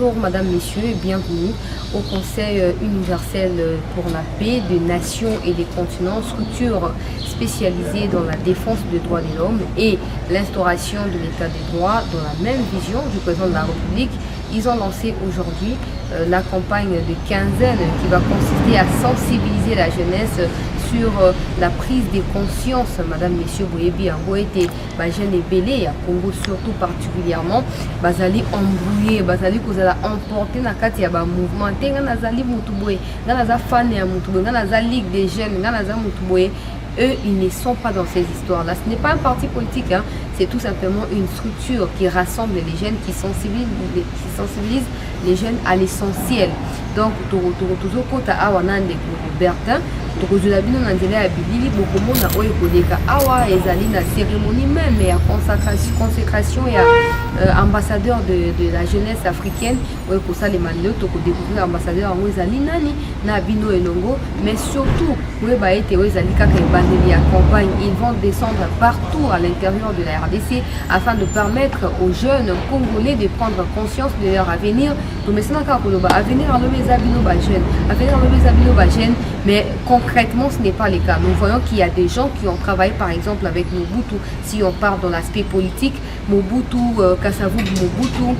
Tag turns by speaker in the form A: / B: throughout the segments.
A: Bonjour Madame, Messieurs et bienvenue au Conseil universel pour la paix des nations et des continents, structure spécialisée dans la défense des droits de l'homme et l'instauration de l'état des droits dans la même vision du président de la République. Ils ont lancé aujourd'hui la campagne de quinzaine qui va consister à sensibiliser la jeunesse sur la prise de conscience, Madame, Messieurs, Boyebi, Boyete, Bajen et Belé, à Congo surtout particulièrement, Bazali embrouillé, Bazali Kozala emporté dans le mouvement, Nazali Moutouboé, Naza Fan et Moutouboé, Naza Ligue des jeunes, Naza Moutouboé. Eux, ils ne sont pas dans ces histoires-là. Ce n'est pas un parti politique, hein. C'est tout simplement une structure qui rassemble les jeunes, qui sensibilise les jeunes à l'essentiel. Donc, toujours côté Awanande Bertin, tokozula bino na nzela ya bilili bokomona oyo koleka awa ezali na cérémonie même ya consécration ya ambassadeur de la jeunesse africaine oyo kosalema lelo tokodécouvrir ambassadeur yango ezali nani na bino elongo, mais surtout koyeba ete oyo ezali kaka ebandeli ya campagne. Ils vont descendre partout à l'intérieur de la RDC afin de permettre aux jeunes congolais de prendre conscience de leur avenir. Tomesana kaka koloba avenir alobi eza bino ba jeune, avenir alobi eza bino ba jeune, mais concrètement, ce n'est pas le cas. Nous voyons qu'il y a des gens qui ont travaillé, par exemple, avec Mobutu. Si on part dans l'aspect politique, Mobutu, Kasavubu Mobutu,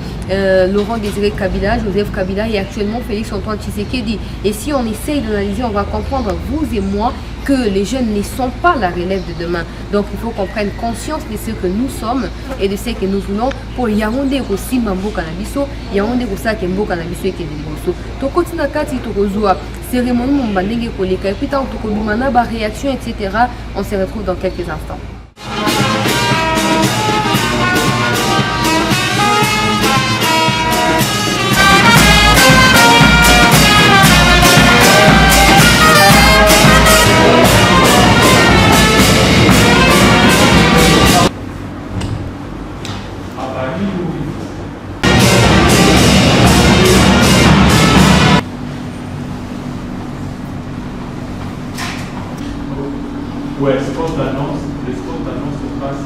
A: Laurent Désiré Kabila, Joseph Kabila et actuellement Félix Antoine Tshisekedi. Et si on essaye d'analyser, on va comprendre, vous et moi, que les jeunes ne sont pas la relève de demain. Donc il faut qu'on prenne conscience de ce que nous sommes et de ce que nous voulons pour Yaoundé aussi Mambo Canabiso, Yaoundé aussi Kembo Canabiso et Kedeboso. Tokoti Nakati Tokozua, cérémonie Mombandenge Koleka, et puis tant Tokobimana, réaction, etc. On se retrouve dans quelques instants.
B: Ouais, sport d'annonce, les sports d'annonce se passent.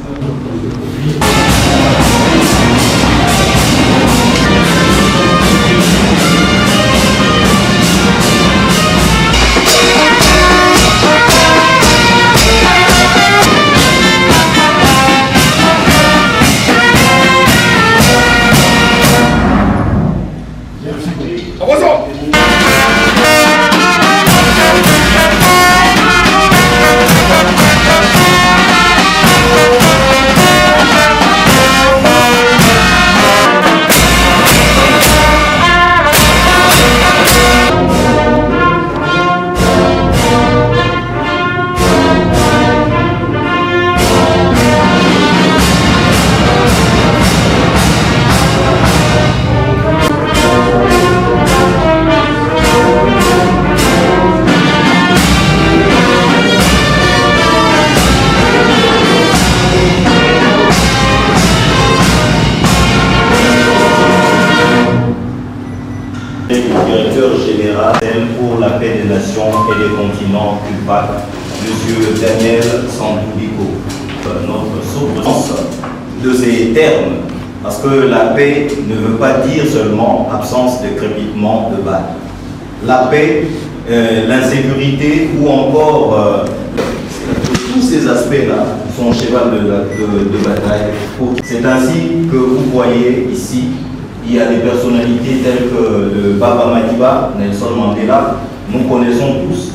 C: Directeur général pour la paix des nations et des continents UPAC, M. Daniel Sambouliko. Notre soutenance de ces termes, parce que la paix ne veut pas dire seulement absence de crépitement de balles. La paix, l'insécurité ou encore tous ces aspects-là sont cheval de bataille. C'est ainsi que vous voyez ici. Il y a des personnalités telles que le Baba Madiba, Nelson Mandela. Nous connaissons tous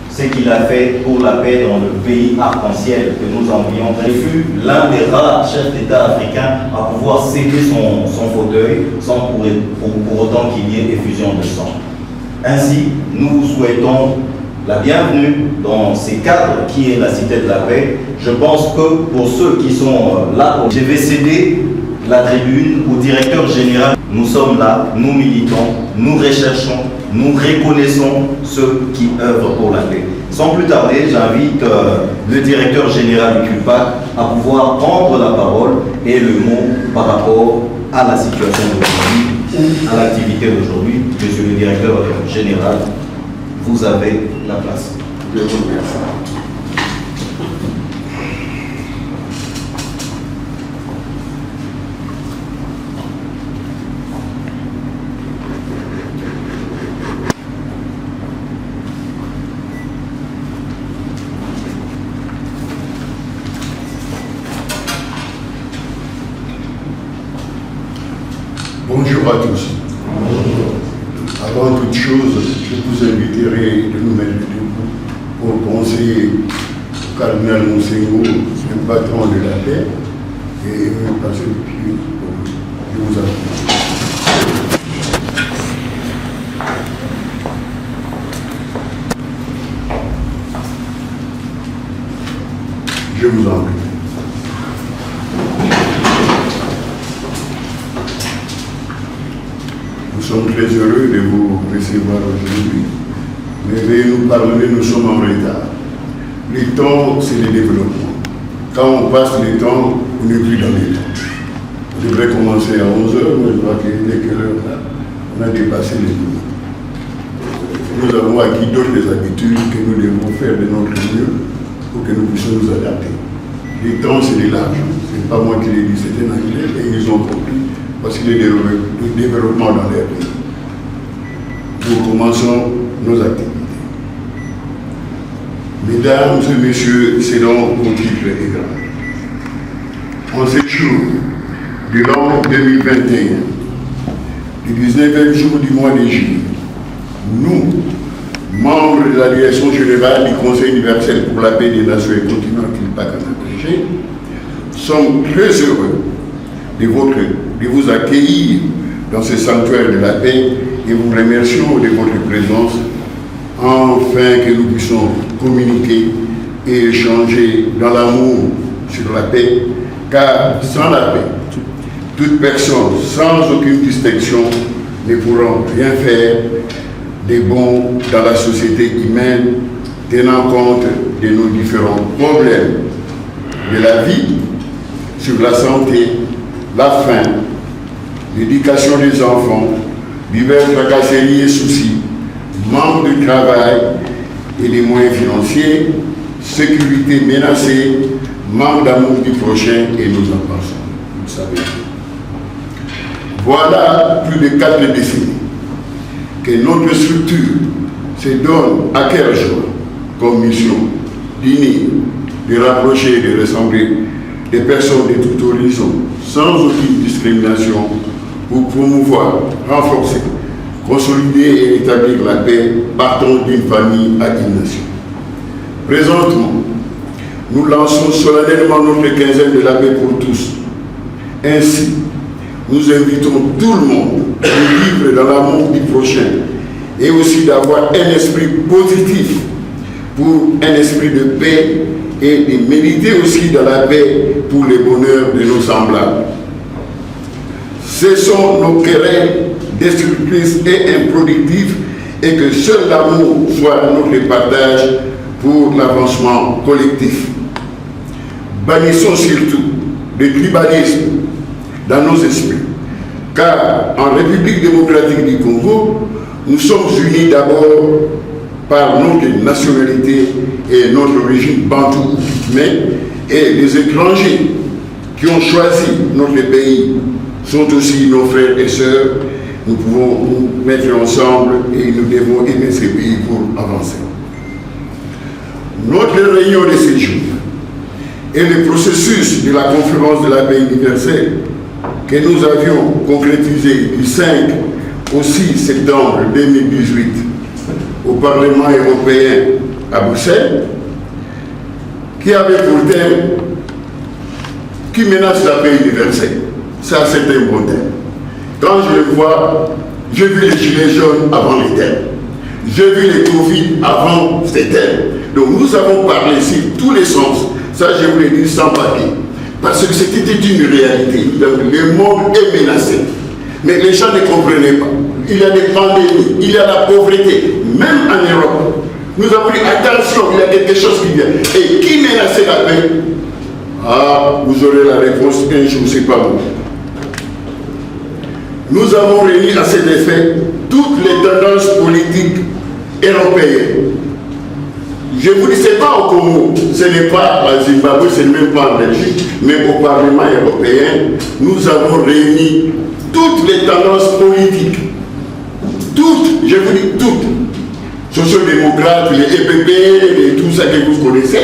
C: ce qu'il a fait pour la paix dans le pays arc-en-ciel que nous envions. Il fut l'un des rares chefs d'État africains à pouvoir céder son fauteuil sans pour autant qu'il y ait effusion de sang. Ainsi, nous vous souhaitons la bienvenue dans ces cadres qui est la Cité de la Paix. Je pense que pour ceux qui sont là, je vais céder la tribune au directeur général. Nous sommes là, nous militons, nous recherchons, nous reconnaissons ceux qui œuvrent pour la paix. Sans plus tarder, j'invite le directeur général du CUPAC à pouvoir prendre la parole et le mot par rapport à la situation d'aujourd'hui ou à l'activité d'aujourd'hui. Monsieur le directeur général, vous avez la place.
D: Je vous remercie. Bonjour à tous. Avant toute chose, je vous inviterai de nous mettre debout pour penser au cardinal Monsengo, un patron de la paix, et passer le pied. Je vous en prie. Je vous en prie. Nous sommes très heureux de vous recevoir aujourd'hui. Mais veuillez nous pardonner, nous sommes en retard. Le temps, c'est le développement. Quand on passe le temps, on n'est plus dans le temps. On devrait commencer à 11h, mais je crois qu'il est quelle heure là? On a dépassé les temps. Nous avons acquis d'autres habitudes que nous devons faire de notre mieux pour que nous puissions nous adapter. Le temps, c'est de l'argent. Ce n'est pas moi qui l'ai dit, c'était un anglais et ils ont compris parce qu'il y a des développements dans leur pays. Nous commençons nos activités. Mesdames et messieurs, c'est donc mon titre et grand. En ce jour de l'an 2021, le 19e jour du mois de juillet, nous, membres de la direction générale du Conseil universel pour la paix des nations et continents qu'il pas qu'à abrégé, sommes très heureux de vous accueillir dans ce sanctuaire de la paix et vous remercions de votre présence afin que nous puissions communiquer et échanger dans l'amour sur la paix, car sans la paix, toute personne sans aucune distinction ne pourra rien faire de bon dans la société humaine, tenant compte de nos différents problèmes de la vie, sur la santé, la faim, l'éducation des enfants, diverses tracasseries et soucis, manque de travail et des moyens financiers, sécurité menacée, manque d'amour du prochain et nous en passons. Vous le savez. Voilà plus de 4 décennies que notre structure se donne à cœur joie comme mission d'unir, de rapprocher et de rassembler des personnes de tout horizon sans aucune discrimination pour promouvoir, renforcer, consolider et établir la paix partant d'une famille à une nation. Présentement, nous lançons solennellement notre quinzaine de la paix pour tous. Ainsi, nous invitons tout le monde à vivre dans l'amour du prochain et aussi d'avoir un esprit positif pour un esprit de paix et de méditer aussi dans la paix pour le bonheur de nos semblables. Cessons nos querelles destructrices et improductives et que seul l'amour soit notre partage pour l'avancement collectif. Bannissons surtout le tribalisme dans nos esprits, car en République démocratique du Congo, nous sommes unis d'abord par notre nationalité et notre origine bantou, et les étrangers qui ont choisi notre pays sont aussi nos frères et sœurs. Nous pouvons nous mettre ensemble et nous devons aimer ce pays pour avancer. Notre réunion de ce jour et le processus de la conférence de la paix universelle que nous avions concrétisé du 5 au 6 septembre 2018 au Parlement européen à Bruxelles, qui avait pour thème « Qui menace la paix universelle ?» Ça, c'est un bon thème. Quand je le vois, j'ai vu les gilets jaunes avant les thèmes. J'ai vu les Covid avant ces thèmes. Donc nous avons parlé sur tous les sens. Ça, je vous l'ai dit sans papier. Parce que c'était une réalité. Donc, le monde est menacé. Mais les gens ne comprenaient pas. Il y a des pandémies, il y a la pauvreté, même en Europe. Nous avons dit attention, il y a quelque chose qui vient. Et qui menaçait la paix? Ah, vous aurez la réponse un jour, c'est pas moi. Nous avons réuni à cet effet toutes les tendances politiques européennes. Je vous dis, ce n'est pas au Congo, ce n'est pas à Zimbabwe, ce n'est même pas en Belgique, mais au Parlement européen, nous avons réuni toutes les tendances politiques. Toutes, je vous dis toutes. Sociaux-démocrates, les EPP, et tout ça que vous connaissez,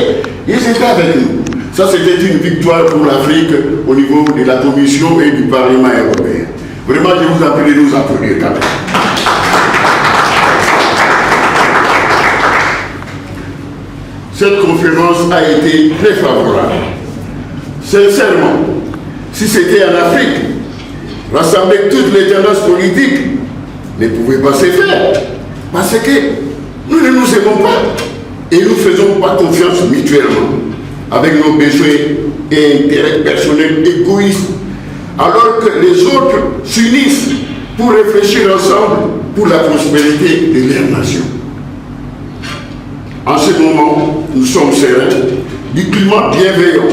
D: ils étaient avec nous. Ça, c'était une victoire pour l'Afrique au niveau de la Commission et du Parlement européen. Vraiment, je vous en prie de nous applaudir quand même. Cette conférence a été très favorable. Sincèrement, si c'était en Afrique, rassembler toutes les tendances politiques ne pouvait pas se faire. Parce que nous ne nous aimons pas et nous ne faisons pas confiance mutuellement avec nos besoins et intérêts personnels égoïstes, alors que les autres s'unissent pour réfléchir ensemble pour la prospérité de leur nation. En ce moment, nous sommes sereins du climat bienveillant,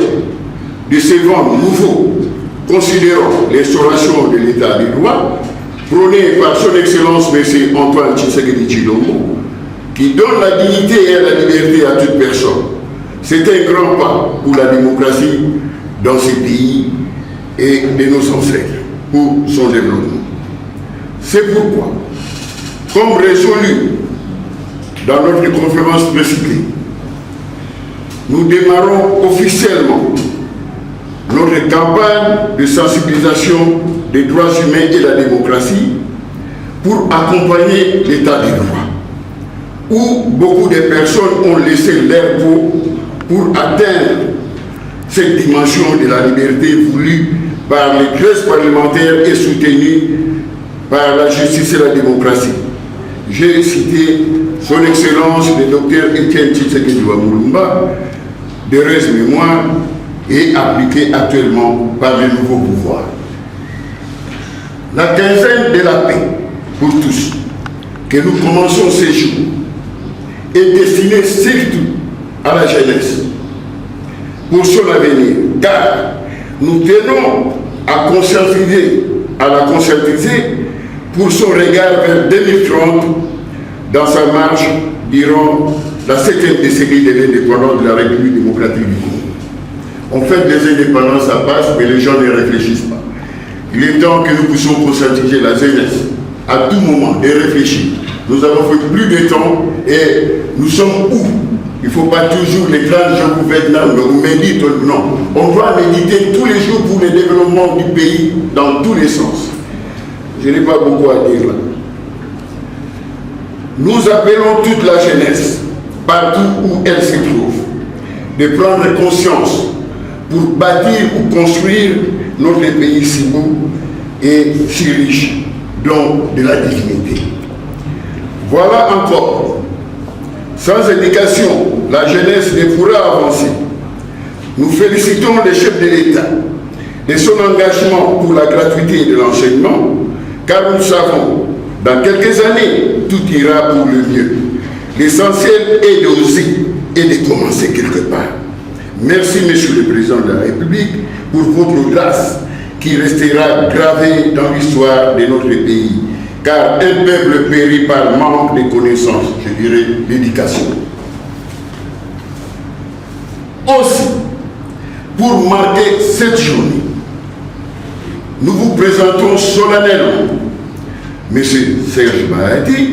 D: de ces vents nouveaux, considérant l'instauration de l'état de droit, prôné par son Excellence M. Antoine Tshisekedi Tshilombo, qui donne la dignité et la liberté à toute personne. C'est un grand pas pour la démocratie dans ces pays et de nos ancêtres, pour son développement. C'est pourquoi, comme résolu dans notre conférence précitée, nous démarrons officiellement notre campagne de sensibilisation des droits humains et la démocratie pour accompagner l'état de droit, où beaucoup de personnes ont laissé leur peau pour atteindre cette dimension de la liberté voulue par les classes parlementaires et soutenue par la justice et la démocratie. J'ai cité son Excellence le Dr Etienne Tshisekedi Mulumba, d'heureuse mémoire et appliquée actuellement par les nouveaux pouvoirs. La quinzaine de la paix pour tous, que nous commençons ces jours, est destinée surtout à la jeunesse, pour son avenir, car nous tenons à la conscientiser pour son regard vers 2030 dans sa marche durant la 7e décennie de l'indépendance de la République démocratique du Congo. On fait des indépendances, ça passe, mais les gens ne réfléchissent pas. Il est temps que nous puissions conscientiser la jeunesse à tout moment de réfléchir. Nous avons fait plus de temps et nous sommes où? Il ne faut pas toujours les grands gens gouvernants, nous méditent, non. On doit méditer tous les jours pour le développement du pays dans tous les sens. Je n'ai pas beaucoup à dire là. Nous appelons toute la jeunesse, partout où elle se trouve, de prendre conscience pour bâtir ou construire notre pays si beau et si riche, donc de la dignité. Voilà encore. Sans éducation, la jeunesse ne pourra avancer. Nous félicitons le chef de l'État de son engagement pour la gratuité de l'enseignement, car nous savons, dans quelques années, tout ira pour le mieux. L'essentiel est d'oser et de commencer quelque part. Merci, Monsieur le Président de la République, pour votre grâce qui restera gravée dans l'histoire de notre pays. Car un peuple périt par manque de connaissances, je dirais l'éducation. Aussi, pour marquer cette journée, nous vous présentons solennellement M. Serge Bahati,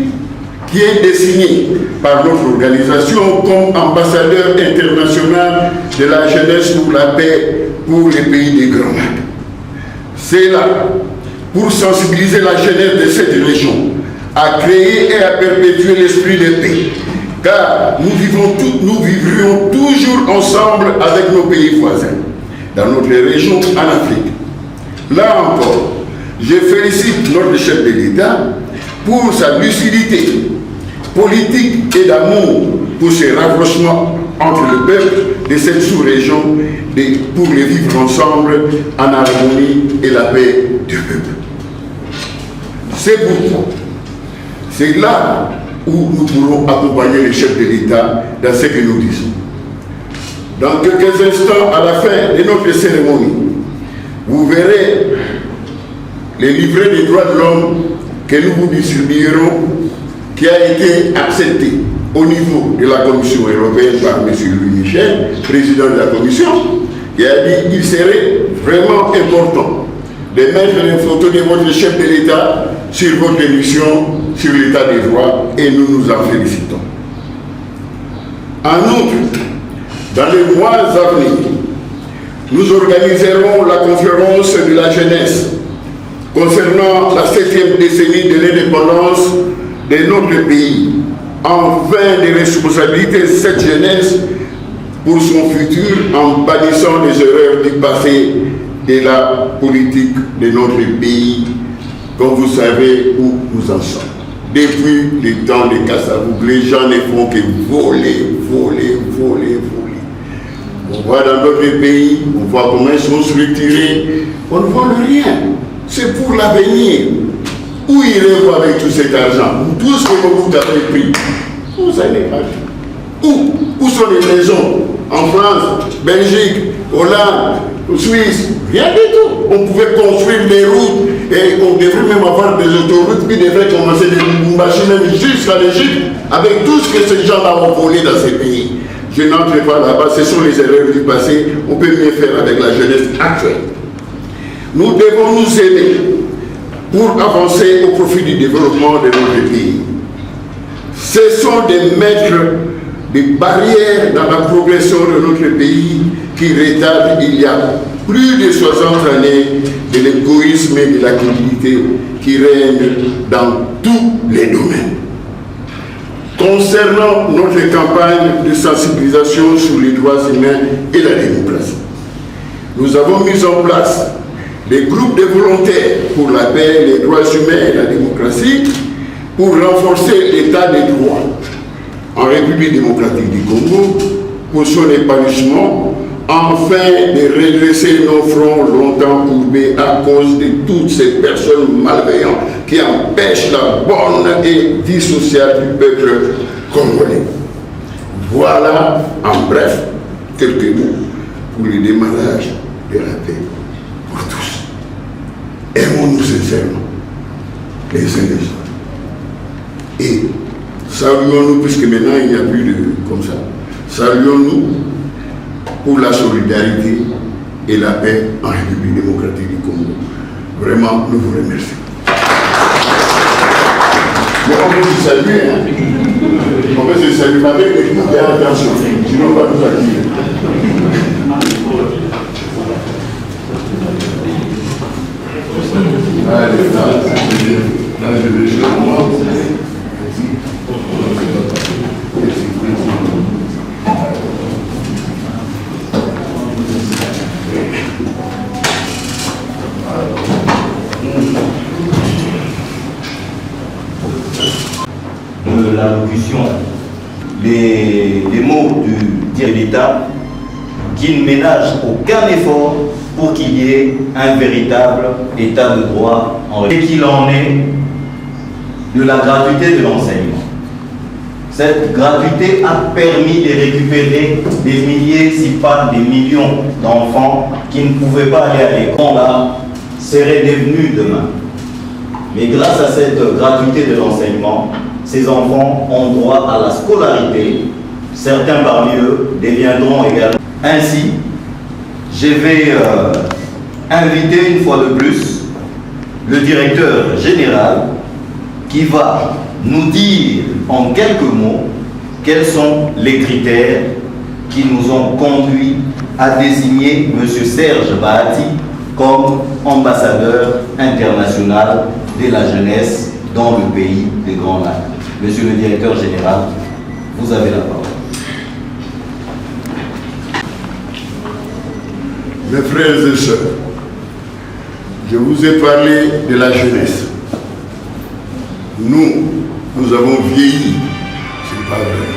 D: qui est désigné par notre organisation comme ambassadeur international de la jeunesse pour la paix pour les pays des Grands Lacs. C'est là pour sensibiliser la jeunesse de cette région à créer et à perpétuer l'esprit de paix. Car nous vivrions toujours ensemble avec nos pays voisins, dans notre région en Afrique. Là encore, je félicite notre chef de l'État pour sa lucidité politique et d'amour pour ce rapprochement entre le peuple de cette sous-région pour les vivre ensemble en harmonie et la paix du peuple. C'est pourquoi, c'est là où nous pourrons accompagner les chefs de l'État dans ce que nous disons. Dans quelques instants, à la fin de notre cérémonie, vous verrez les livrets des droits de l'homme que nous vous distribuerons, qui a été accepté au niveau de la Commission européenne par M. Louis Michel, président de la Commission, qui a dit qu'il serait vraiment important de mettre une photo de votre chef de l'État sur votre émission sur l'état des droits, et nous nous en félicitons. En outre, dans les mois à venir, nous organiserons la conférence de la jeunesse concernant la 7e décennie de l'indépendance de notre pays, enfin des responsabilités de cette jeunesse pour son futur en bannissant les erreurs du passé de la politique de notre pays, comme vous savez où nous en sommes. Depuis le temps de Kassavouk, les gens ne font que voler. On voit dans d'autres pays, on voit comment ils sont structurés, on ne vole rien. C'est pour l'avenir. Où irez-vous avec tout cet argent? Tout ce que vous avez pris, vous allez partir. Où sont les maisons? En France, Belgique, Hollande, Suisse, rien du tout. On pouvait construire des routes et on devrait même avoir des autoroutes qui devraient commencer des machines même jusqu'à l'Égypte avec tout ce que ces gens-là ont volé dans ces pays. Je n'entre pas là-bas, ce sont les erreurs du passé, on peut mieux faire avec la jeunesse actuelle. Nous devons nous aimer pour avancer au profit du développement de notre pays. Cessons de mettre des barrières dans la progression de notre pays qui retardent il y a plus de 60 années de l'égoïsme et de la cupidité qui règnent dans tous les domaines. Concernant notre campagne de sensibilisation sur les droits humains et la démocratie, nous avons mis en place des groupes de volontaires pour la paix, les droits humains et la démocratie pour renforcer l'état des droits en République démocratique du Congo pour son épanouissement, afin de redresser nos fronts longtemps courbés à cause de toutes ces personnes malveillantes qui empêchent la bonne vie sociale du peuple congolais. Voilà, en bref, quelques mots pour le démarrage de la paix pour tous. Aimons-nous sincèrement les uns les autres. Et saluons-nous, puisque maintenant il n'y a plus de comme ça, saluons-nous pour la solidarité et la paix en République démocratique du Congo. Vraiment, nous vous remercions. Mais on peut se saluer, hein. On peut se saluer avec l'écoute et attention, sinon on va nous activer. Allez, là, je vais jouer moi.
C: De l'allocution, les mots du directeur d'État qui ne ménage aucun effort pour qu'il y ait un véritable état de droit en République. Et qu'il en est de la gratuité de l'enseignement. Cette gratuité a permis de récupérer des milliers, si pas des millions d'enfants qui ne pouvaient pas aller à l'école, là, seraient devenus demain. Mais grâce à cette gratuité de l'enseignement, ces enfants ont droit à la scolarité. Certains parmi eux deviendront également. Ainsi, je vais inviter une fois de plus le directeur général qui va nous dire en quelques mots quels sont les critères qui nous ont conduits à désigner M. Serge Bahati comme ambassadeur international de la jeunesse dans le pays des Grands Lacs. Monsieur le directeur général, vous avez la parole.
D: Mes frères et sœurs, je vous ai parlé de la jeunesse. Nous avons vieilli, c'est pas vrai.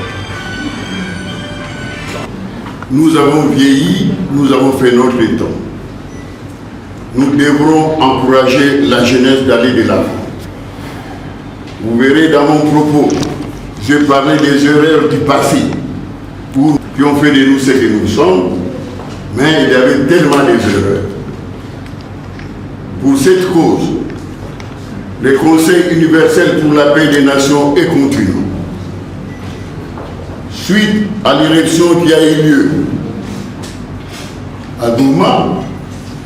D: Nous avons vieilli, nous avons fait notre temps. Nous devrons encourager la jeunesse d'aller de l'avant. Vous verrez dans mon propos, je parlais des erreurs du passé qui ont fait de nous ce que nous sommes, mais il y avait tellement d'erreurs. Pour cette cause, le Conseil universel pour la paix des nations est continu. Suite à l'élection qui a eu lieu à Douma,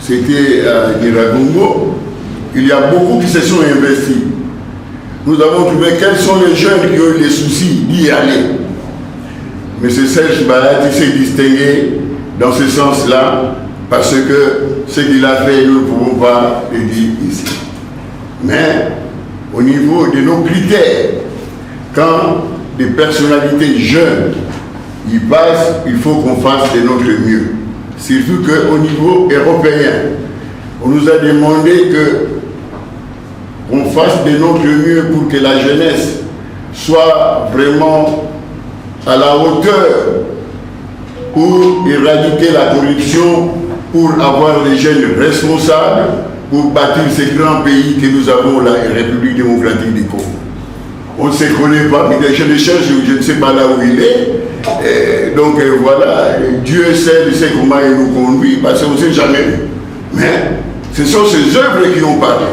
D: c'était à Iragongo, il y a beaucoup qui se sont investis. Nous avons trouvé quels sont les jeunes qui ont eu des soucis d'y aller. M. Serge Bahati s'est distingué dans ce sens-là, parce que ce qu'il a fait, nous ne pouvons pas le dire ici. Mais au niveau de nos critères, quand des personnalités jeunes y passent, il faut qu'on fasse de notre mieux. Surtout qu'au niveau européen, on nous a demandé qu'on fasse de notre mieux pour que la jeunesse soit vraiment à la hauteur pour éradiquer la corruption, pour avoir les jeunes responsables, pour bâtir ce grand pays que nous avons, la République démocratique du Congo. On ne se connaît pas, mais je le cherche, je ne sais pas là où il est. Donc voilà, Dieu sait comment il nous conduit, parce qu'on ne sait jamais. Mais ce sont ces œuvres qui ont parlé.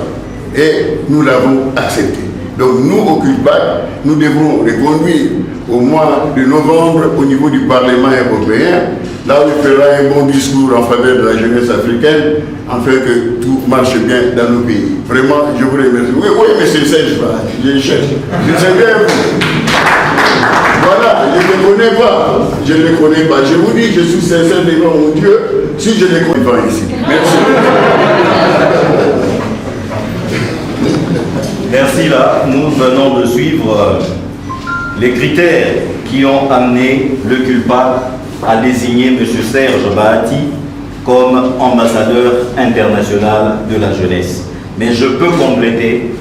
D: Et nous l'avons accepté. Donc nous, au CULPAC, nous devons les conduire au mois de novembre au niveau du Parlement européen, là où il fera un bon discours en faveur de la jeunesse africaine, afin que tout marche bien dans nos pays. Vraiment, je vous remercie. Oui, mais c'est Serge, je le cherche. Je sais bien. Voilà, je ne le connais pas. Je ne le connais pas. Je vous dis, je suis sincère devant mon Dieu, si je ne le connais pas ici. Merci.
C: Merci. Là, nous venons de suivre les critères qui ont amené le CULPAC à désigner M. Serge Bahati comme ambassadeur international de la jeunesse. Mais je peux compléter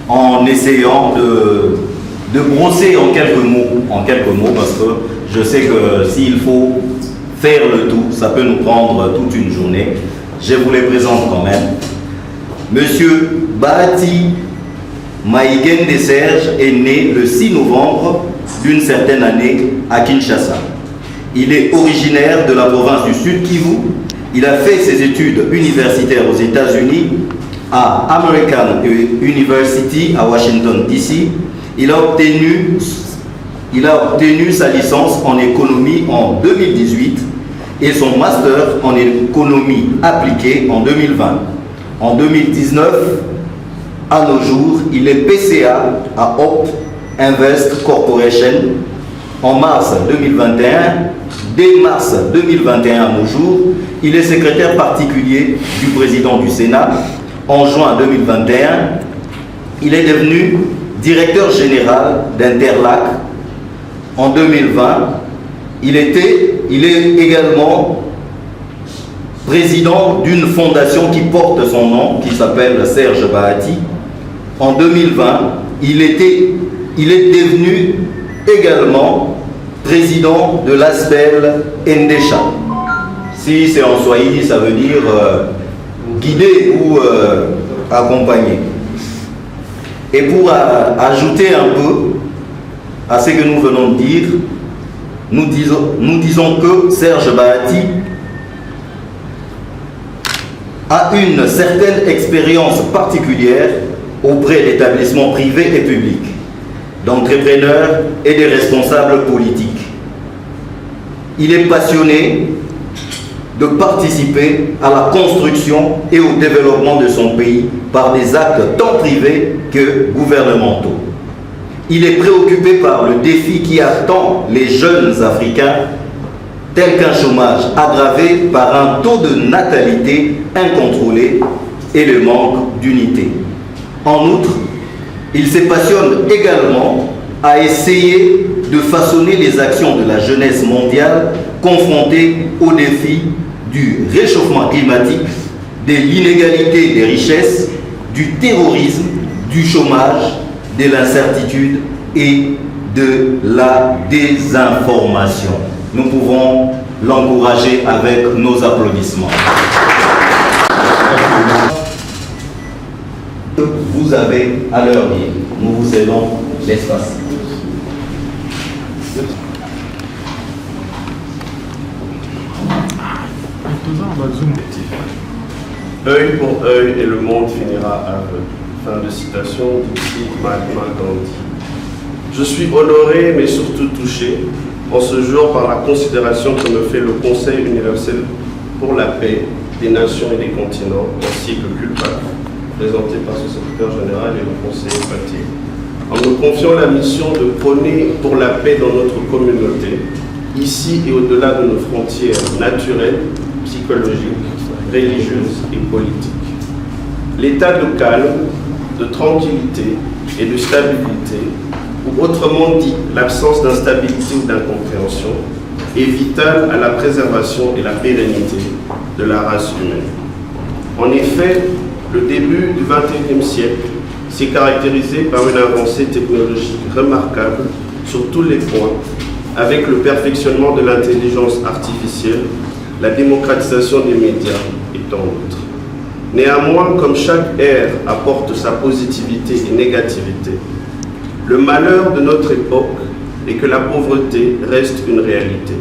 C: en essayant de brosser en quelques mots, parce que je sais que s'il faut faire le tout, ça peut nous prendre toute une journée. Je vous les présente quand même. Monsieur Bahati Maïgende Serge est né le 6 novembre d'une certaine année à Kinshasa. Il est originaire de la province du Sud Kivu. Il a fait ses études universitaires aux États-Unis, à American University à Washington DC. Il a obtenu sa licence en économie en 2018 et son master en économie appliquée en 2020. En 2019, à nos jours, il est PCA à Hope Invest Corporation. En mars 2021, dès mars 2021 à nos jours, il est secrétaire particulier du président du Sénat. En juin 2021, il est devenu directeur général d'Interlac. En 2020, il est également président d'une fondation qui porte son nom, qui s'appelle Serge Bahati. En 2020, il est devenu également président de l'ASBEL Endesha. Si c'est en Swahili, ça veut dire guider ou accompagner. Et pour ajouter un peu à ce que nous venons de dire, nous disons que Serge Bahati a une certaine expérience particulière auprès d'établissements privés et publics, d'entrepreneurs et des responsables politiques. Il est passionné de participer à la construction et au développement de son pays par des actes tant privés que gouvernementaux. Il est préoccupé par le défi qui attend les jeunes Africains, tel qu'un chômage aggravé par un taux de natalité incontrôlé et le manque d'unité. En outre, il se passionne également à essayer de façonner les actions de la jeunesse mondiale confrontée aux défis du réchauffement climatique, de l'inégalité des richesses, du terrorisme, du chômage, de l'incertitude et de la désinformation. Nous pouvons l'encourager avec nos applaudissements. Vous avez à leur dire. Nous vous cédons l'espace.
E: Œil pour œil et le monde finira aveugle. Fin de citation d'ici Mahatma Gandhi. Je suis honoré mais surtout touché en ce jour par la considération que me fait le Conseil universel pour la paix des nations et des continents, ainsi que le CULPAC, présenté par son secrétaire général et le conseiller Pati, en me confiant la mission de prôner pour la paix dans notre communauté, ici et au-delà de nos frontières naturelles, psychologiques, religieuses et politiques. L'état de calme de tranquillité et de stabilité, ou autrement dit, l'absence d'instabilité ou d'incompréhension, est vitale à la préservation et la pérennité de la race humaine. En effet, le début du XXIe siècle s'est caractérisé par une avancée technologique remarquable sur tous les points, avec le perfectionnement de l'intelligence artificielle, la démocratisation des médias et tant d'autres. Néanmoins, comme chaque ère apporte sa positivité et négativité, le malheur de notre époque est que la pauvreté reste une réalité.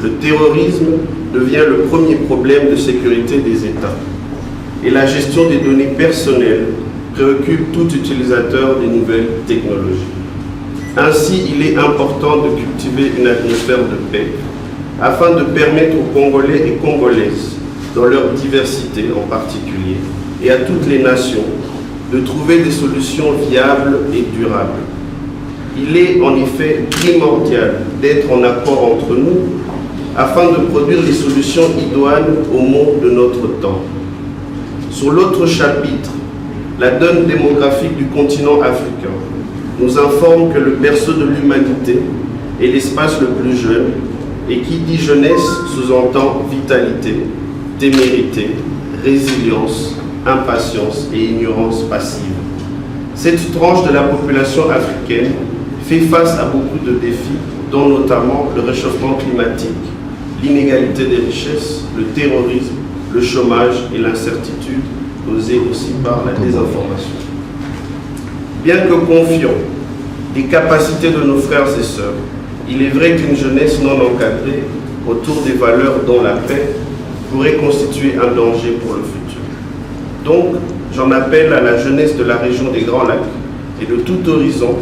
E: Le terrorisme devient le premier problème de sécurité des États et la gestion des données personnelles préoccupe tout utilisateur des nouvelles technologies. Ainsi, il est important de cultiver une atmosphère de paix afin de permettre aux Congolais et Congolaises, dans leur diversité en particulier, et à toutes les nations, de trouver des solutions viables et durables. Il est en effet primordial d'être en accord entre nous afin de produire des solutions idoines au monde de notre temps. Sur l'autre chapitre, la donne démographique du continent africain nous informe que le berceau de l'humanité est l'espace le plus jeune et qui dit jeunesse sous-entend vitalité, témérité, résilience, impatience et ignorance passive. Cette tranche de la population africaine fait face à beaucoup de défis, dont notamment le réchauffement climatique, l'inégalité des richesses, le terrorisme, le chômage et l'incertitude, causée aussi par la désinformation. Bien que confiant des capacités de nos frères et sœurs, il est vrai qu'une jeunesse non encadrée autour des valeurs dont la paix pourrait constituer un danger pour le futur. Donc, j'en appelle à la jeunesse de la région des Grands Lacs et de tout horizon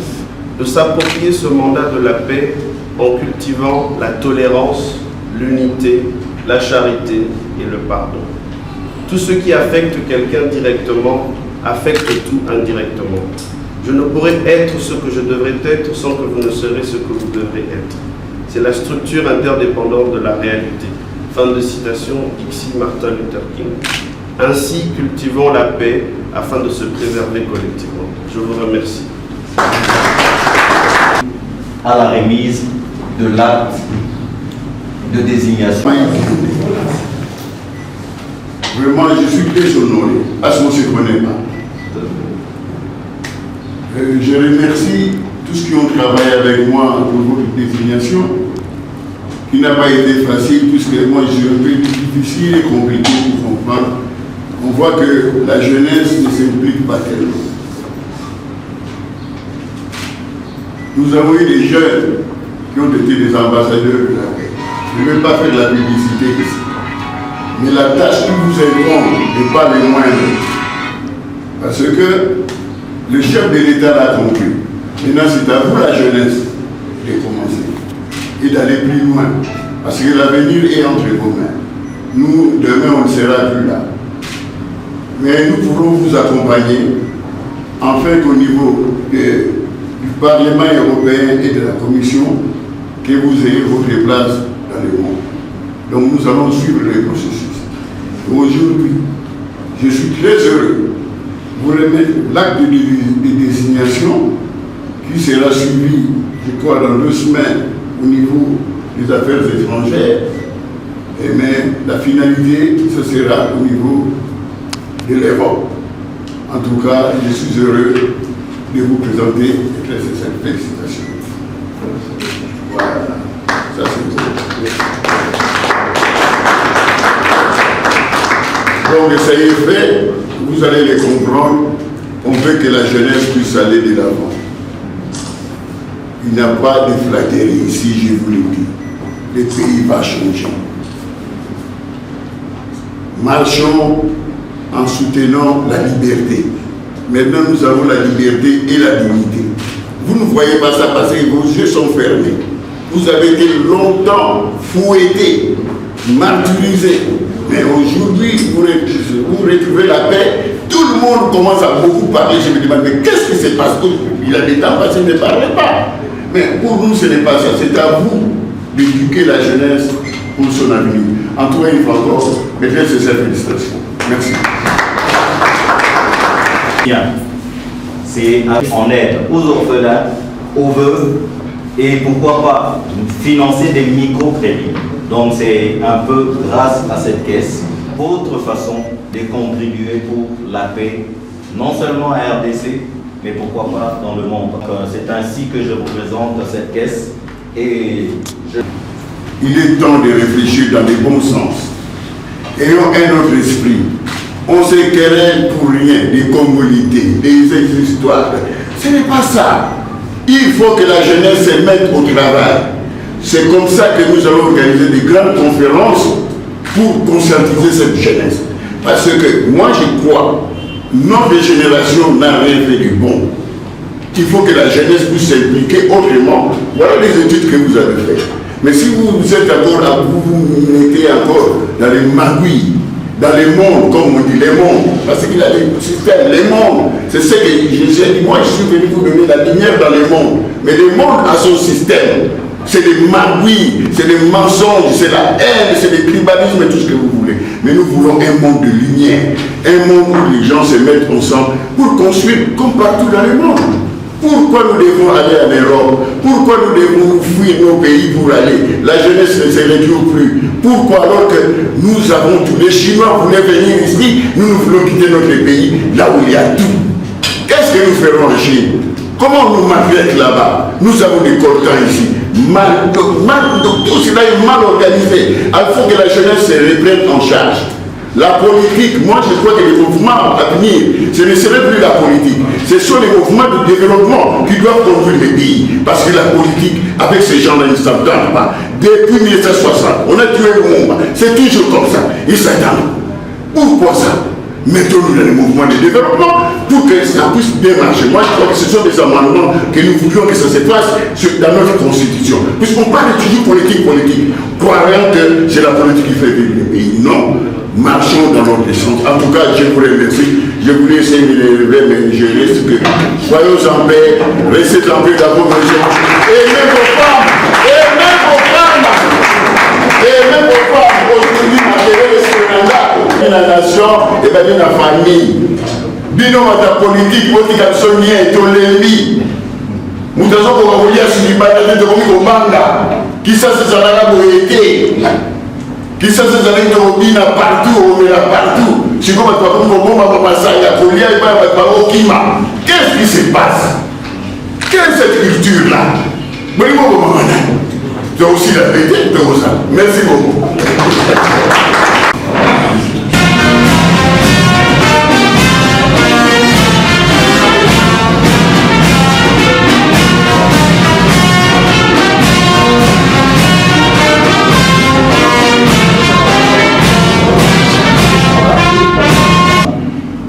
E: de s'approprier ce mandat de la paix en cultivant la tolérance, l'unité, la charité et le pardon. Tout ce qui affecte quelqu'un directement affecte tout indirectement. Je ne pourrais être ce que je devrais être sans que vous ne serez ce que vous devrez être. C'est la structure interdépendante de la réalité. Fin de citation, Dixie Martin Luther King. Ainsi, cultivons la paix afin de se préserver collectivement. Je vous remercie.
C: À la remise de l'acte de désignation.
D: Vraiment, je suis très honoré parce qu'on ne se connaît pas. Je remercie tous ceux qui ont travaillé avec moi pour votre désignation, qui n'a pas été facile, puisque moi je suis un peu difficile et compliqué pour comprendre. On voit que la jeunesse ne s'implique pas tellement. Nous avons eu des jeunes qui ont été des ambassadeurs de la paix. Je ne vais pas faire de la publicité ici. Mais la tâche qui vous incombe n'est pas le moindre. Parce que le chef de l'État l'a compris. Maintenant, c'est à vous, la jeunesse, de commencer et d'aller plus loin. Parce que l'avenir est entre vos mains. Nous, demain, on ne sera plus là. Mais nous pourrons vous accompagner afin qu'au niveau du Parlement européen et de la Commission, que vous ayez votre place dans le monde. Donc nous allons suivre le processus. Aujourd'hui, je suis très heureux de vous remettre l'acte de désignation qui sera suivi, je crois, dans 2 semaines au niveau des affaires étrangères. Mais la finalité, ce sera au niveau de l'Europe. En tout cas, je suis heureux de vous présenter et très sincères félicitations. Voilà, ça c'est tout. Donc ça y est fait, vous allez les comprendre. On veut que la jeunesse puisse aller de l'avant. Il n'y a pas de flatterie ici, je vous le dis. Le pays va changer. Marchons en soutenant la liberté. Maintenant, nous avons la liberté et la dignité. Vous ne voyez pas ça parce que vos yeux sont fermés. Vous avez été longtemps fouettés, martyrisés. Mais aujourd'hui, vous retrouvez la paix. Tout le monde commence à beaucoup parler. Je me demande, mais qu'est-ce qui se passe? Il a des temps passés, il ne parlait pas. Mais pour nous, ce n'est pas ça. C'est à vous d'éduquer la jeunesse pour son avenir. En tout cas, une fois encore, mesdames et messieurs, félicitations. Merci.
C: Bien. c'est en aide aux orphelins, aux veuves, et pourquoi pas financer des microcrédits. Donc c'est un peu grâce à cette caisse, votre façon de contribuer pour la paix, non seulement à RDC, mais pourquoi pas dans le monde. C'est ainsi que je représente cette caisse. Et
D: il est temps de réfléchir dans le bon sens. Ayons un autre esprit. On se querelle pour rien, des commodités, des histoires. Ce n'est pas ça. Il faut que la jeunesse se mette au travail. C'est comme ça que nous allons organiser des grandes conférences pour conscientiser cette jeunesse. Parce que moi je crois, notre génération n'a rien fait du bon. Il faut que la jeunesse puisse s'impliquer autrement. Voilà les études que vous avez faites. Mais si vous êtes encore là, vous mettez encore dans les magouilles, dans les mondes, comme on dit, les mondes, parce qu'il y a des systèmes, les mondes, c'est ce que Jésus a dit, moi je suis venu vous donner la lumière dans les mondes. Mais le monde a son système. C'est des magouilles, c'est des mensonges, c'est la haine, c'est des tribalismes et tout ce que vous voulez. Mais nous voulons un monde de lumière, un monde où les gens se mettent ensemble pour construire comme partout dans le monde. Pourquoi nous devons aller en Europe? Pourquoi nous devons fuir nos pays pour aller? La jeunesse ne se réduit plus. Pourquoi alors que nous avons tous les Chinois voulaient venir ici, nous voulons quitter notre pays, là où il y a tout. Qu'est-ce que nous ferons en Chine? Comment nous malgrète là-bas? Nous avons des coltans ici. Tout cela est mal organisé. Il faut que la jeunesse se reprenne en charge. La politique, moi je crois que les mouvements à venir, ce ne serait plus la politique. Ce sont les mouvements de développement qui doivent conduire les pays. Parce que la politique, avec ces gens-là, ils ne s'entendent pas. Depuis 1960, on a tué le monde. C'est toujours comme ça. Ils s'attendent. Pourquoi ça? Mettons-nous dans les mouvements de développement pour que ça puisse bien marcher. Moi, je crois que ce sont des amendements que nous voulions que ça se fasse dans notre constitution. Puisqu'on parle toujours politique, croyant que c'est la politique qui fait vivre le pays. Non. Marchons dans notre sens. En tout cas, je vous remercie. Je voulais essayer de les relever, mais je reste que soyons en paix, restez en paix dans vos maisons. Aimez vos femmes, aimez vos femmes, aimez vos femmes. Aujourd'hui, la nation et bien la famille. Bino ta politique, votre garçon est au l'ennemi. Nous devons vous dire si vous avez de vous banga, qui ça se sera été. Qui ça se sera été partout, on est là partout. Si vous avez pas qu'est-ce qui se passe? Quelle est cette culture-là? C'est aussi la vérité de vous. Merci beaucoup.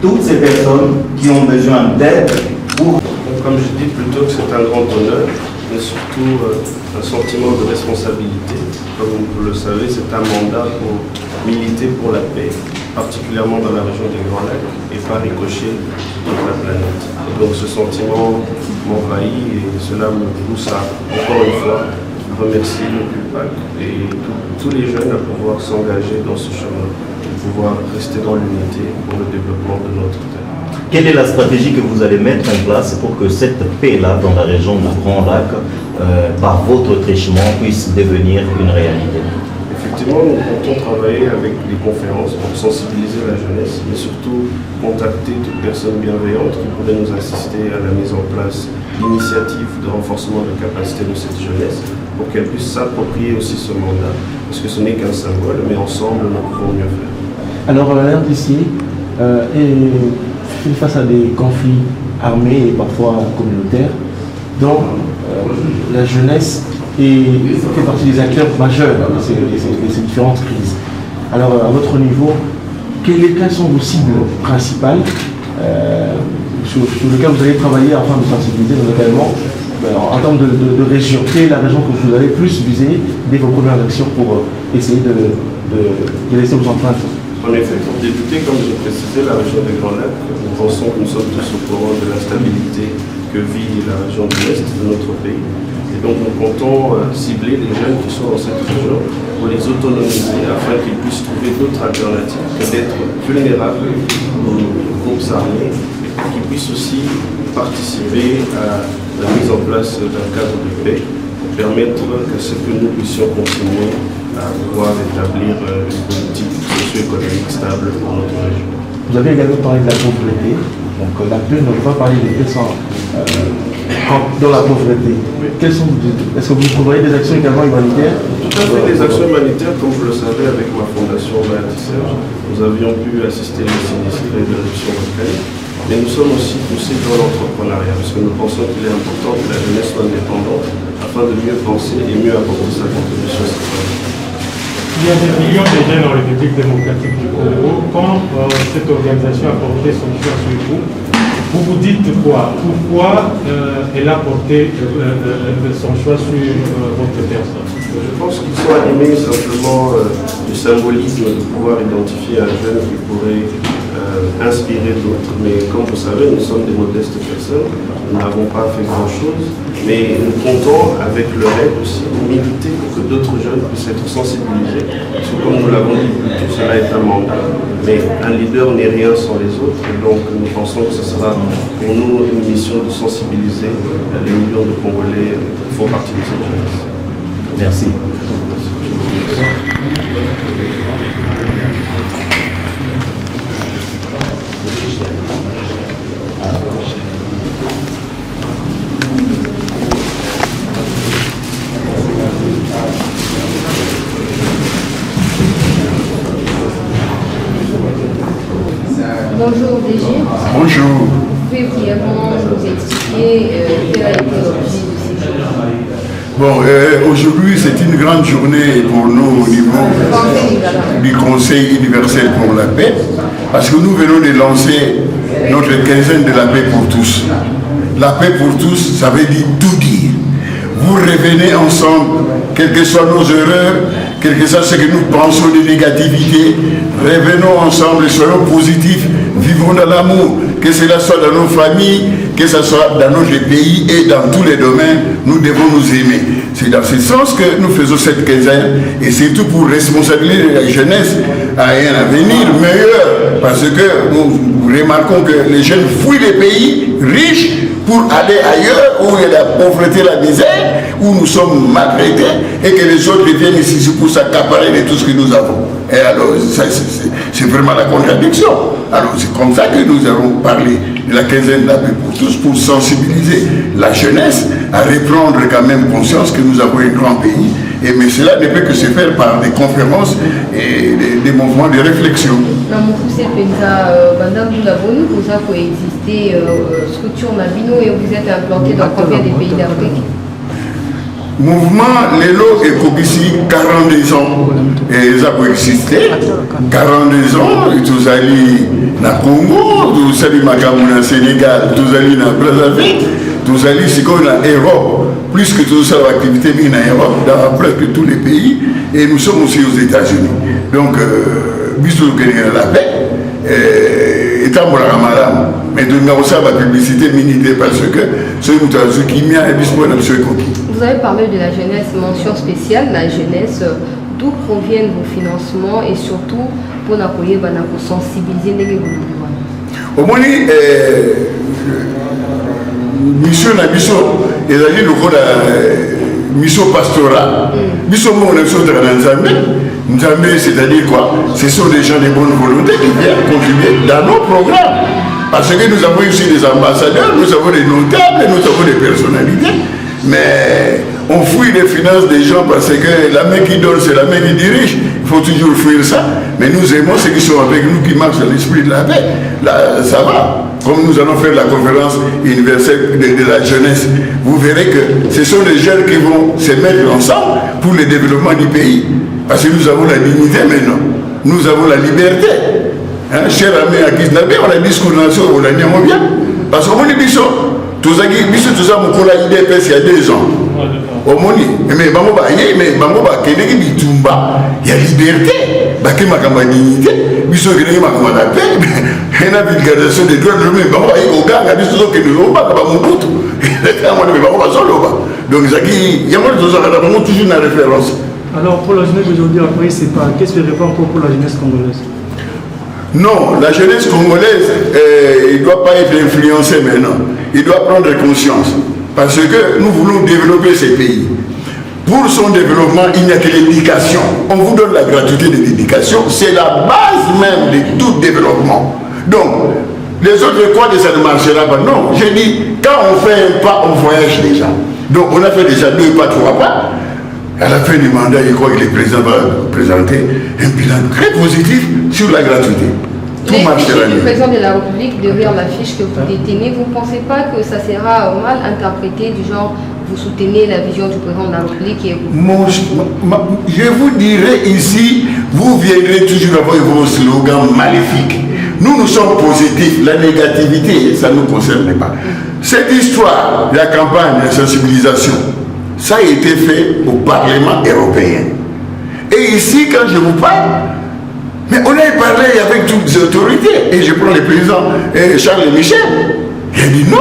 C: Toutes ces personnes qui ont besoin d'aide pour...
E: Comme je dis plutôt que c'est un grand honneur, mais surtout un sentiment de responsabilité. Comme vous le savez, c'est un mandat pour militer pour la paix, particulièrement dans la région des Grands Lacs et par ricochet toute la planète. Et donc ce sentiment m'envahit et cela me pousse à, encore une fois, remercier le PUPAC et tous les jeunes à pouvoir s'engager dans ce chemin, pouvoir rester dans l'unité pour le développement de notre terre.
C: Quelle est la stratégie que vous allez mettre en place pour que cette paix-là dans la région du Grand Lac, par votre trichement, puisse devenir une réalité?
E: Effectivement, nous comptons travailler avec des conférences pour sensibiliser la jeunesse, mais surtout contacter toute personne bienveillante qui pourrait nous assister à la mise en place d'initiatives de renforcement de capacité de cette jeunesse pour qu'elle puisse s'approprier aussi ce mandat, parce que ce n'est qu'un symbole, mais ensemble nous pouvons mieux faire.
F: Alors la RDC est face à des conflits armés et parfois communautaires, dont la jeunesse fait partie des acteurs majeurs de ces différentes crises. Alors à votre niveau, quelles sont vos cibles principales sur lesquelles vous allez travailler afin de sensibiliser notamment en termes de région? Quelle est la région que vous allez plus viser dès vos premières actions pour essayer de laisser vos empreintes?
E: En effet, pour débuter, comme j'ai précisé, la région des Grands Lacs, nous pensons que nous sommes tous au courant de l'instabilité que vit la région de l'Est de notre pays. Et donc nous comptons cibler les jeunes qui sont dans cette région pour les autonomiser afin qu'ils puissent trouver d'autres alternatives que d'être vulnérables aux groupes armés et qui puissent aussi participer à la mise en place d'un cadre de paix pour permettre à ce que nous puissions continuer à pouvoir établir une politique socio-économique stable pour notre région.
F: Vous avez également parlé de la pauvreté. Donc la paix, on ne peut pas parler de paix sans, dans la pauvreté. Est-ce que vous trouverez des actions également humanitaires?
E: Tout à fait, des actions humanitaires, comme vous le savez, avec ma fondation Serge, nous avions pu assister les sinistrés de l'éruption volcanique. Mais nous sommes aussi poussés dans l'entrepreneuriat, parce que nous pensons qu'il est important que la jeunesse soit indépendante afin de mieux penser et mieux apporter sa contribution citoyenne.
B: Il y a des millions de jeunes en République démocratique du Congo. Quand cette organisation a porté son choix sur vous, vous vous dites quoi? Pourquoi elle a porté son choix sur votre personne?
E: Je pense qu'ils sont animés simplement du symbolisme de pouvoir identifier un jeune qui pourrait inspirer d'autres. Mais comme vous savez, nous sommes des modestes personnes, nous n'avons pas fait grand-chose, mais nous comptons avec leur aide aussi militer pour que d'autres jeunes puissent être sensibilisés. Parce que comme nous l'avons dit plus tôt, cela est un mandat. Mais un leader n'est rien sans les autres, et donc nous pensons que ce sera pour nous une mission de sensibiliser les millions de Congolais qui font partie de cette jeunesse.
C: Merci.
A: Bonjour DG.
D: Bonjour.
A: Vous pouvez brièvement nous expliquer quel a été l'objet de ces jours?
D: Bon, aujourd'hui, c'est une grande journée pour nous au niveau du Conseil universel pour la paix, parce que nous venons de lancer notre quinzaine de la paix pour tous. La paix pour tous, ça veut dire tout dire. Vous revenez ensemble, quelles que soient nos erreurs, quel que soit ce que nous pensons de négativité, revenons ensemble, soyons positifs, vivons dans l'amour, que cela soit dans nos familles, que ce soit dans notre pays et dans tous les domaines, nous devons nous aimer. C'est dans ce sens que nous faisons cette quinzaine, et c'est tout pour responsabiliser la jeunesse à un avenir meilleur, parce que nous remarquons que les jeunes fuient les pays riches pour aller ailleurs où il y a la pauvreté, la misère, où nous sommes maltraités, et que les autres viennent ici pour s'accaparer de tout ce que nous avons. Et alors, c'est vraiment la contradiction. Alors, c'est comme ça que nous avons parlé de la quinzaine de la paix pour tous, pour sensibiliser la jeunesse à reprendre quand même conscience que nous avons un grand pays. Mais cela ne peut que se faire par des conférences et des mouvements de réflexion.
A: Na mokuse penza bandambu la bonu vous a coexisté structure Nabino et vous êtes implanté dans combien de pays d'Afrique?
D: Mouvement Lelo et Kobisi 42 ans et ils ont coexisté 42 ans et tous allés na Congo, tous allés Macamouna Sénégal, tous allés na Brazzaville, tous allés ici qu'on a Europe, plus que tout ça l'activité mais en Europe, dans presque tous les pays et nous sommes aussi aux États-Unis. Donc bisous que la paix étant pour la Ramadan, mais de nous aussi la publicité militaire parce que c'est une chose qui m'a et bisous na monsieur Koki.
A: Vous avez parlé de la jeunesse, mention spéciale, la jeunesse, d'où proviennent vos financements et surtout pour sensibiliser les gens.
D: Au moins, mission na mission, et la mission pastorale. Mission mon mission de Nzambe, c'est-à-dire quoi? Ce sont des gens de bonne volonté qui viennent contribuer dans nos programmes. Parce que nous avons ici des ambassadeurs, nous avons des notables, nous avons des personnalités. Mais on fouille les finances des gens parce que la main qui donne, c'est la main qui dirige. Il faut toujours fuir ça. Mais nous aimons ceux qui sont avec nous, qui marchent dans l'esprit de la paix. Là, ça va. Comme nous allons faire la conférence universelle de la jeunesse, vous verrez que ce sont des jeunes qui vont se mettre ensemble pour le développement du pays. Parce que nous avons la dignité maintenant. Nous avons la liberté. Hein, cher ami à Kisnabé, on a discours national, on a dit bien. Parce qu'on est bichon. Tout ça, mon IDPS il y a 2 ans. Au Moni, mais Bango Baye, mais Bango Baye, Bitumba, il y a liberté, Baké Makamba dignité, Bisso Guéné Makamba la paix, et la vulgarisation des droits de l'homme, Bango Baye, au gars, il y a des choses que nous n'avons pas, comme mon bout. Donc, il y a toujours une référence.
G: Alors, pour la jeunesse d'aujourd'hui, après, c'est pas. Qu'est-ce que répond encore pour la jeunesse congolaise?
D: Non, la jeunesse congolaise, il ne doit pas être influencée maintenant. Il doit prendre conscience. Parce que nous voulons développer ces pays. Pour son développement, il n'y a que l'éducation. On vous donne la gratuité de l'éducation. C'est la base même de tout développement. Donc, les autres croient que ça ne marchera pas. Non, j'ai dit, quand on fait un pas, on voyage déjà. Donc, on a fait déjà 2 pas, 3 pas. À la fin du mandat, je crois que le président va présenter un bilan très positif sur la gratuité. Tout marchera
A: Le
D: mieux.
A: président de la République, derrière l'affiche que vous détenez, vous ne pensez pas que ça sera mal interprété du genre vous soutenez la vision du président de la République et vous...
D: Je vous dirai ici, vous viendrez toujours avec vos slogans maléfiques. Nous sommes positifs, la négativité, ça ne nous concerne pas. Cette histoire, la campagne de sensibilisation, ça a été fait au Parlement européen. Et ici, quand je vous parle, mais on a parlé avec toutes les autorités. Et je prends le président Charles Michel. Il a dit non,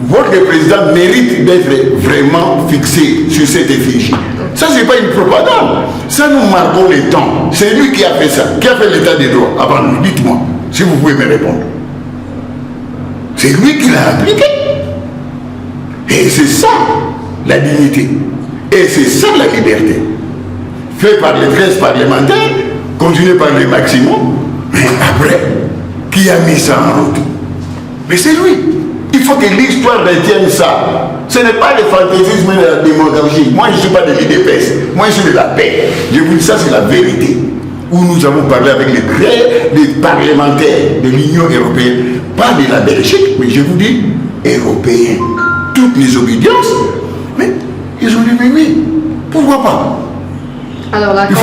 D: votre président mérite d'être vraiment fixé sur cette effigie. Ça, ce n'est pas une propagande. Ça, nous marquons les temps. C'est lui qui a fait ça. Qui a fait l'état des droits avant nous? Dites-moi, si vous pouvez me répondre. C'est lui qui l'a appliqué. Et c'est ça, la dignité. Et c'est ça, la liberté. Fait par les 13 parlementaires, continué par les maximums, mais après, qui a mis ça en route? Mais c'est lui. Il faut que l'histoire retienne ça. Ce n'est pas le fantaisisme de la démagogie. Moi, je ne suis pas de l'IDPS. Moi, je suis de la paix. Je vous dis ça, c'est la vérité. Où nous avons parlé avec les parlementaires de l'Union européenne. Pas de la Belgique, mais je vous dis, européens. Toutes les obédiences. Mais ils ont dit, mais oui, pourquoi pas?
A: Alors,
D: il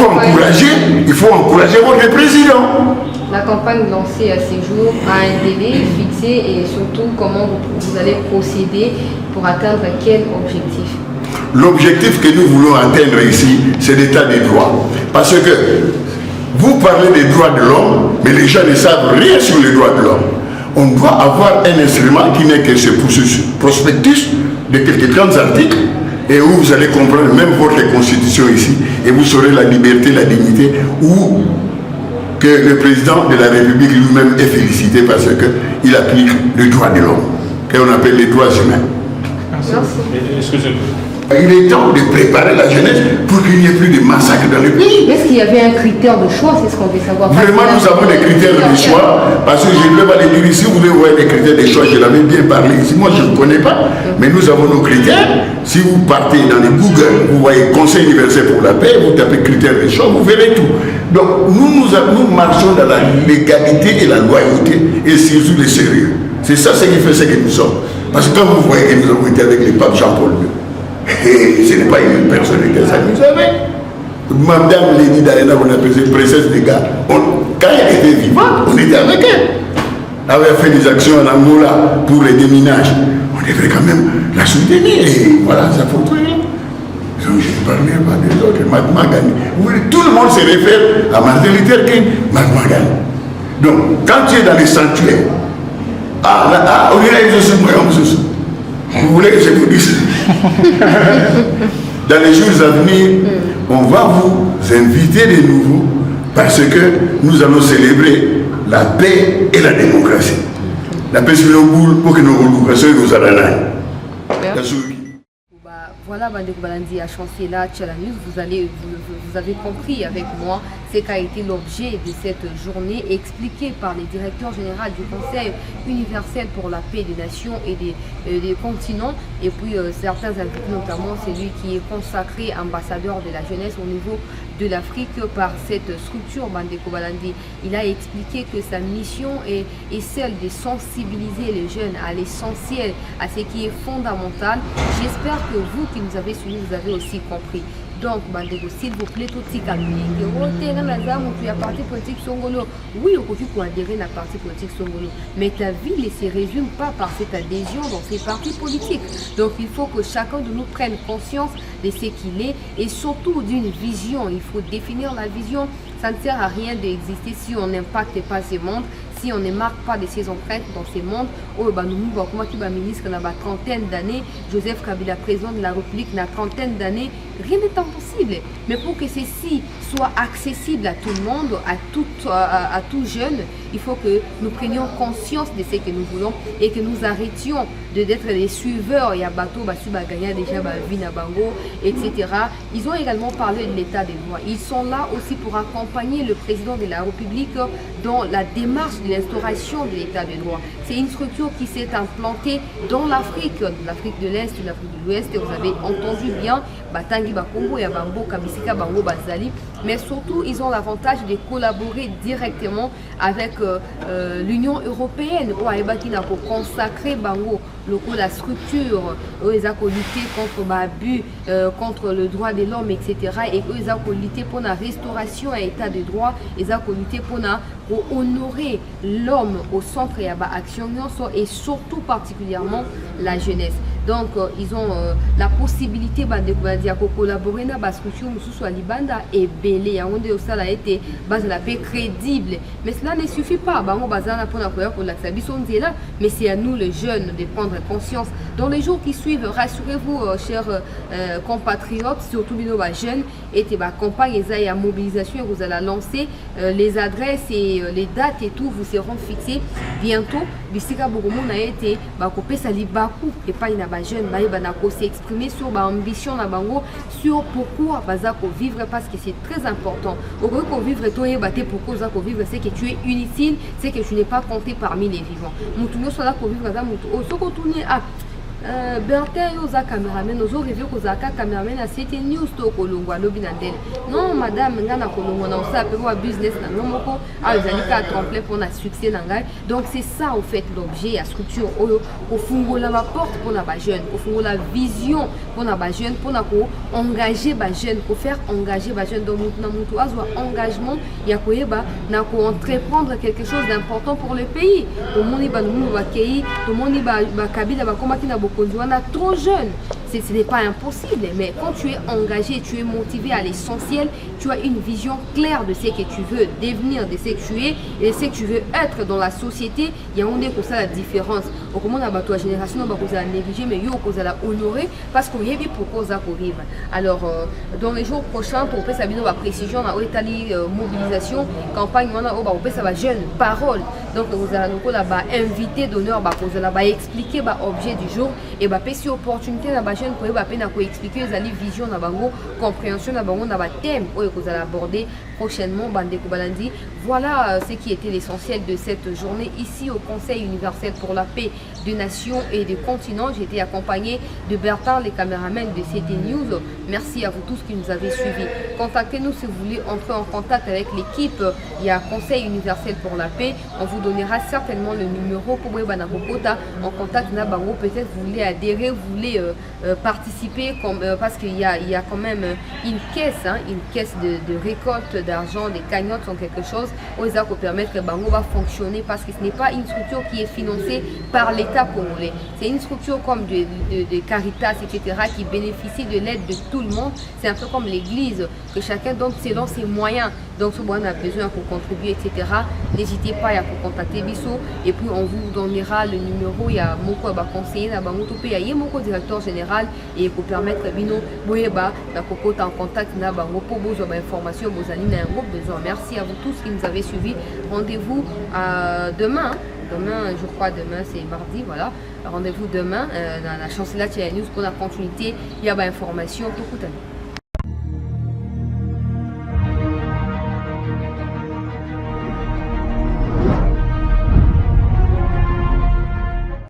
D: faut encourager votre président.
A: La campagne lancée à ces jours a un délai fixé et surtout comment vous allez procéder pour atteindre quel objectif?
D: L'objectif que nous voulons atteindre ici, c'est l'état des droits. Parce que vous parlez des droits de l'homme, mais les gens ne savent rien sur les droits de l'homme. On doit avoir un instrument qui n'est que ce prospectus de quelques grands articles et où vous allez comprendre même votre constitution ici et vous saurez la liberté, la dignité, où que le président de la République lui-même est félicité parce qu'il applique le droit de l'homme, qu'on appelle les droits humains.
B: Excusez-moi.
D: Il est temps de préparer la jeunesse pour qu'il n'y ait plus de massacres dans le pays.
A: Est-ce qu'il y avait un critère de choix? C'est ce qu'on veut savoir.
D: Vraiment, nous avons des critères de choix, parce que je ne vais pas les dire ici, vous voulez voir des critères de choix, je l'avais bien parlé ici, moi je ne connais pas, mais nous avons nos critères. Si vous partez dans les Google, vous voyez Conseil universel pour la paix, vous tapez critères de choix, vous verrez tout. Donc nous marchons dans la légalité et la loyauté, et surtout le sérieux. C'est ça ce qui fait ce que nous sommes. Parce que quand vous voyez que nous avons été avec le pape Jean-Paul II, et ce n'est pas une personne que ça nous avait. Madame Lady Diana, on appelait princesse des gars. Quand elle était vivante, on était avec elle. Elle avait fait des actions en Angola pour les déminages. On devrait quand même la soutenir. Et voilà, ça faut tout. Je ne parlais pas des autres. Mahatma Gandhi. Tout le monde se réfère à Martin Luther King, Mahatma Gandhi. Donc, quand tu es dans les sanctuaires, on dirait que je suis moi, vous voulez que je vous dise? Dans les jours à venir, on va vous inviter de nouveau parce que nous allons célébrer la paix et la démocratie. La paix sur le boule pour que nous nous allons.
A: Voilà, Bandeko Balandi a chanté là, Tchalamus. Vous avez compris avec moi ce qu'a été l'objet de cette journée expliqué par les directeurs généraux du Conseil universel pour la paix des nations et des continents. Et puis certains invités, notamment celui qui est consacré ambassadeur de la jeunesse au niveau de l'Afrique par cette structure Bandeko Balandi. Il a expliqué que sa mission est celle de sensibiliser les jeunes à l'essentiel, à ce qui est fondamental. J'espère que vous qui nous avez suivis, vous avez aussi compris. Donc, Bandeko, s'il vous plaît, tout ce qui est la partie politique Songolo. Oui, on continue pour adhérer à la partie politique Songolo. Mais ta vie ne se résume pas par cette adhésion dans ces partis politiques. Donc, il faut que chacun de nous prenne conscience de ce qu'il est et surtout d'une vision. Il faut définir la vision. Ça ne sert à rien d'exister si on n'impacte pas ce monde, si on ne marque pas de ses empreintes dans ces mondes, nous comment qui va ministre dans la trentaine d'années, Joseph Kabila président de la République dans la trentaine d'années, rien n'est impossible. Mais pour que ceci soit accessible à tout le monde, à tout jeune, il faut que nous prenions conscience de ce que nous voulons et que nous arrêtions d'être des suiveurs. Il y a bateau, gagner déjà Vina Bango, etc. Ils ont également parlé de l'état des droits. Ils sont là aussi pour accompagner le président de la République dans la démarche de l'instauration de l'état des droits. C'est une structure qui s'est implantée dans l'Afrique de l'Est, de l'Afrique de l'Ouest, et vous avez entendu bien, Batangi Bakongo, Yabambo, Kabisika, Bango, Bazali, mais surtout ils ont l'avantage de collaborer directement avec l'Union européenne, qui n'a pas consacré Bango, la structure, ils ont lutté contre l'abus, contre le droit de l'homme, etc. Et ils ont lutté pour la restauration à l'état de droit, ils ont lutté pour honorer l'homme au centre et à action et surtout particulièrement la jeunesse. Donc ils ont la possibilité de collaborer dans la structure à Libanda et Belé, ça a été la paix crédible. Mais cela ne suffit pas. Mais c'est à nous les jeunes de prendre conscience. Dans les jours qui suivent, rassurez-vous, chers compatriotes, surtout les jeunes, et la campagne et la mobilisation, vous allez lancer les adresses et les dates et tout vous seront fixés bientôt. Bisika Bogomo a été et pas une jeune s'exprimer sur l'ambition sur pourquoi vivre, parce que c'est très important. Au lieu de vivre, pourquoi vivre, c'est que tu es inutile, c'est que tu n'es pas compté parmi les vivants. Nous sommes là pour vivre Bertin yoza cameraman ozo review kozaka cameraman a c'était news to kolongwa lobi na ndele non madame ngana kolongwa na ça peut voir business na ngomoko a zalika tremplin pour na succès na ngai. Donc c'est ça au fait l'objet à structure oyo ko fungola la porte pour na ba jeune, ko fungola vision pour na ba jeune, pour na ko engager ba jeune, ko faire engager ba jeune. Donc na mutu azwa engagement ya koyeba na ko entreprendre quelque chose d'important pour le pays. Au moni ba nous ba kei, au moni ba kabila ba komaki na on a trop jeune. Ce n'est pas impossible, mais quand tu es engagé, tu es motivé à l'essentiel, tu as une vision claire de ce que tu veux devenir, de ce que tu es et de ce que tu veux être dans la société, il y a comme ça la différence. Au comment on a la génération, on va négliger, mais on va honorer parce qu'on y a vu pourquoi ça arrive. Alors, dans les jours prochains, pour faire sa précision, on a mobilisation, campagne, on a ça va jeune, parole. Donc, vous allez invité d'honneur, vous allez expliquer l'objet du jour et si opportunité pour expliquer les visions, compréhension, thème que vous allez aborder prochainement. Voilà ce qui était l'essentiel de cette journée ici au Conseil universel pour la paix des nations et des continents. J'ai été accompagné de Bertin, les caméramans de CT News. Merci à vous tous qui nous avez suivis. Contactez-nous si vous voulez entrer en contact avec l'équipe. Il y a Conseil universel pour la paix. On vous donnera certainement le numéro pour en contact. Peut-être vous voulez adhérer, vous voulez participer parce qu'il y a quand même une caisse de récolte d'argent, des cagnottes sont quelque chose où ça peut permettre que Bango va fonctionner, parce que ce n'est pas une structure qui est financée par l'État congolais. C'est une structure comme de Caritas, etc., qui bénéficie de l'aide de tout le monde. C'est un peu comme l'église, que chacun donne selon ses moyens. Donc, si on a besoin pour contribuer, etc., n'hésitez pas à vous contacter Bissot. Et puis, on vous donnera le numéro. Il y a Moko conseiller, il y a Moko directeur général, et pour permettre Bino Boyeba, en contact pour vos informations, vos amis, un groupe besoin. Merci à vous tous qui nous avez suivis. Rendez-vous demain. Demain, je crois, demain c'est mardi, voilà. Rendez-vous demain dans la chancellerie News pour la continuité. Il y a information tout le temps.